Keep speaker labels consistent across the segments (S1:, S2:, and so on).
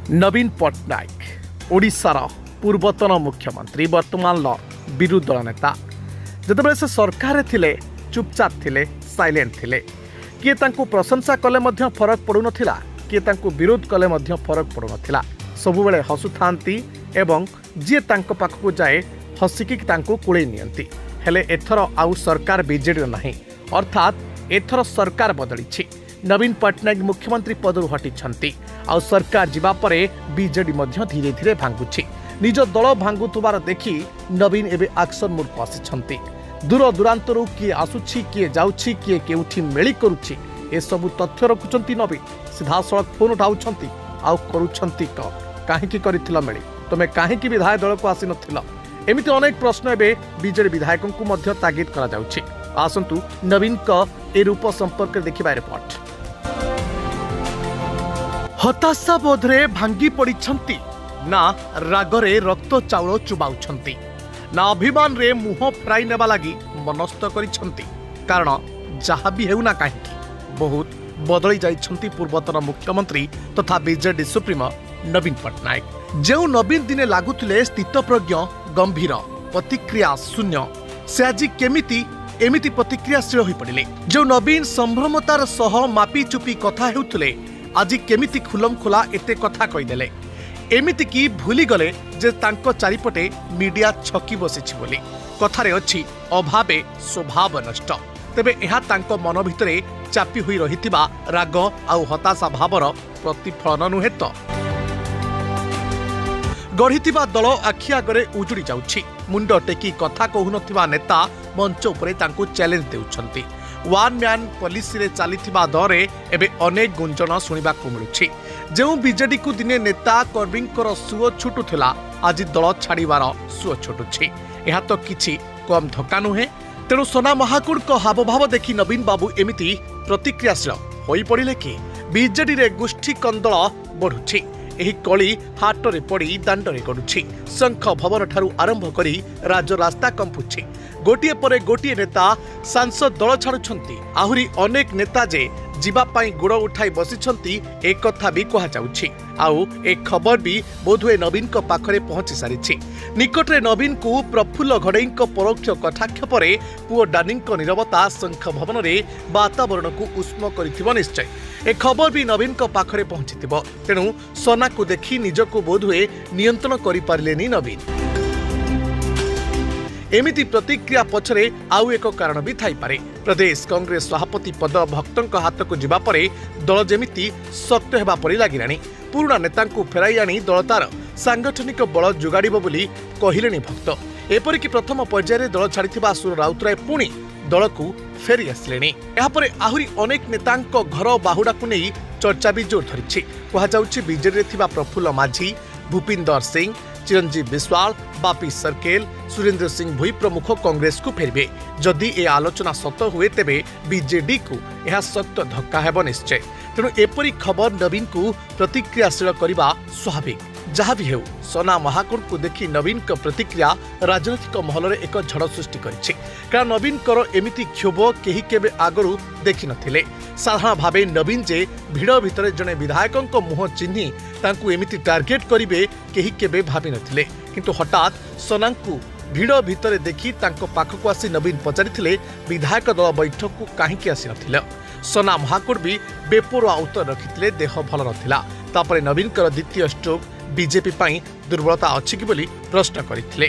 S1: नवीन पट्टनायक ओडिशार पूर्वतन मुख्यमंत्री वर्तमान विरोधी दल नेता जिते से सरकार थिले चुपचाप थिले साइलेंट थिले किए तांको प्रशंसा कले मध्य फरक पड़ू नथिला किए तांको विरोध कले मध्य फरक पड़ू नथिला सबुबेले हसुथांती एवं जी तांको पाखकु जाए हसिकी तांको कुळे नियंती हेले एथर आउ सरकार बीजेडी नाही अर्थात एथर सरकार बदली नवीन पट्टनायक मुख्यमंत्री पदर हटी आउ सरकार जीवा परे बीजेडी मध्य धीरे धीरे भांगुछि निज दल भांगुथुबार देखि नवीन एबे एक्शन मोड को आसिछंती दूर दूरांतरु किए आसुछि किए जाउछि किए केउठी मेली करूछि ए सब तथ्य रखुछंती नवीन सीधा सड़क फोन उठाउछंती आउ करूछंती काहेकि करिथिला मेली तमे काहेकि विधायक दल को आसी नथिला एमिति अनेक प्रश्न एबे बीजेडी विधायकों को मध्य तागिद करा जाउछि आसंतु नवीन का ए रूप संपर्क देखिबा रिपोर्ट हताशा बोधरे भांगी पड़िछंती ना रागरे रक्त चाउल चुबाउछंती ना अभिमान रे मुह फेराई नेबा लागि मनस्थ करिछंती कारण जहाँ भी हेउना काहेकि बहुत बदली जाइछंती पूर्वतन मुख्यमंत्री तथा बीजेडी सुप्रीमो नवीन पट्टनायक जो नवीन दिने लागुथिले स्थितप्रज्ञ गंभीर प्रतिक्रिया शून्य से आज केमिति एमिति प्रतिक्रियाशील होई पड़िले जो नवीन संभ्रमतार सह मापी चुपी कथा हेउथिले आज केमिति खुलम खुला एते कथा कहिदेले एमिति की भूली गले जे तांको चारिपटे मीडिया छकी बसिछि बोली कथारे अछि अभावे स्वभाव नष्ट तेबे एहा तांको मन भितरे चापी होई रहितिबा राग आउ हताशा भावर प्रतिफलन नुहे तो गढ़िथिबा दल आखि आगरे उजुड़ी जाउछि मुंड टेकी कथा कहूनथिबा नेता मंच उपरे तांको चैलेंज देउछंती वन मैन पॉलिसी रे चलीथिबा दरे एबे अनेक गुंजन सुनिबा को मिलुछि जो बीजेडी को दिने नेता कर्मींकर सुओ छुटुथिला आज दल छाड़ीबार सुओ छुटुछि एहा तो किछि कम धक्का नुहे तेणु सोना महाकुड़ को हावभाव देखि नवीन बाबू एमिति प्रतिक्रियाशील होई पड़िले कि बीजेडी रे गोष्ठी कंदल बढ़ुछि एही कली हाटरे पड़ी दांडरे गडुछि शंख भवन ठारू आरंभ करी राजरास्ता कंपुछि गोटिए परे गोटिए नेता सांसद दल छाड़ुछंती आहुरी अनेक नेता जे जीवा पाई गोड़ उठाई बसिछंती एक कथा भी कहा जाउछि आउ एक खबर भी बोधुए नवीन को पाखरे पहुंची सारिछि निकटरे नवीन को प्रफुल्ल घड़ई परोक्ष कटाक्ष परे पुओ डानिंग नीरवता शंख भवन रे वातावरण को उष्म करिथिबो निश्चय ए खबर भी नवीन को पाखरे पहुंचीथिबो तेणु सोना को देखि निजको बोधुए नियंत्रण करि पारलेनी नवीन एमिति प्रतिक्रिया पछरे आउ एक कारण भी थाई पारे प्रदेश कांग्रेस सभापति पद भक्तों हाथ को जीवा परे दल जेमिति शक्त हेबा परि लागिलानी पुराना नेता को फेराई आनी दल तार सांगठनिक बल जोगाड़िबो बोली कहिलेनी भक्त एपरिक प्रथम पर्यायर दल छाड़िथिबा सुर राउतराय पुणी दल को फेरी आसिलेनी यापरे आहुरी अनेक नेतांको घर बाहुडा को नहीं चर्चा भी जोर धरिछि कहा जाउछि बीजेडी रे थिबा प्रफुल्ल माझी भूपिंदर सिंह चिरंजीव बिस्वाल बापी सरकेल सुरेंद्र सिंह भुई प्रमुख कांग्रेस को फेरबे जदि ए आलोचना सत हुए तेबे बीजेडी को यह सख्त धक्का हेब निश्चय तेणु एपरी खबर नवीन को प्रतिक्रियाशील करने स्वाभाविक जहाँ भी हेउ सोना महाकुड़ को देखि नवीन का प्रतिक्रिया राजनीतिक महल में एक झड़ सृष्टि करिछि कारण नवीन कर एमिति क्षोभ केही केबे आगरु देखि नथिले साधारण भावे नवीन जे भिड़ भितर जने विधायकों मुह चिन्ही तांकु एमिति टार्गेट करिवे केही केबे भाबी नथिले किंतु हठात सोना को भिड़ भितर देखि तांको पाखको आसी नवीन पचारिथिले विधायक दल बैठक को काहेकि आसी नथिले सोना महाकुड़ भी बेपोरा उत्तर रखिथिले देह भल नथिला तापरे नवीन कर द्वितीय स्ट्रोक बीजेपी पाई दुर्बलता अछि कि बोली प्रश्न करिथिले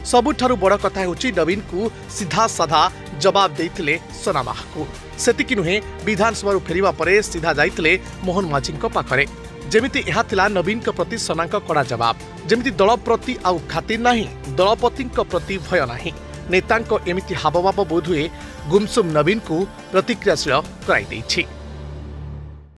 S1: सबुठारु बड़ कथा होछि नवीन को सीधा साधा जवाब देइथिले सोना महाकुड़ सेतिकि नुहे विधानसभा फेरिबा परे सीधा जाइथिले मोहन माझी पाखरे जेमिति एहा थिला नवीन के प्रति सोना का कड़ा जवाब जेमिति दल प्रति आउ खातिर नाही दलपति प्रति भय नाही नेतांको एमिति हावभाव बोधुए गुमसुम नवीन को प्रतिक्रियाशील कराई देइछि।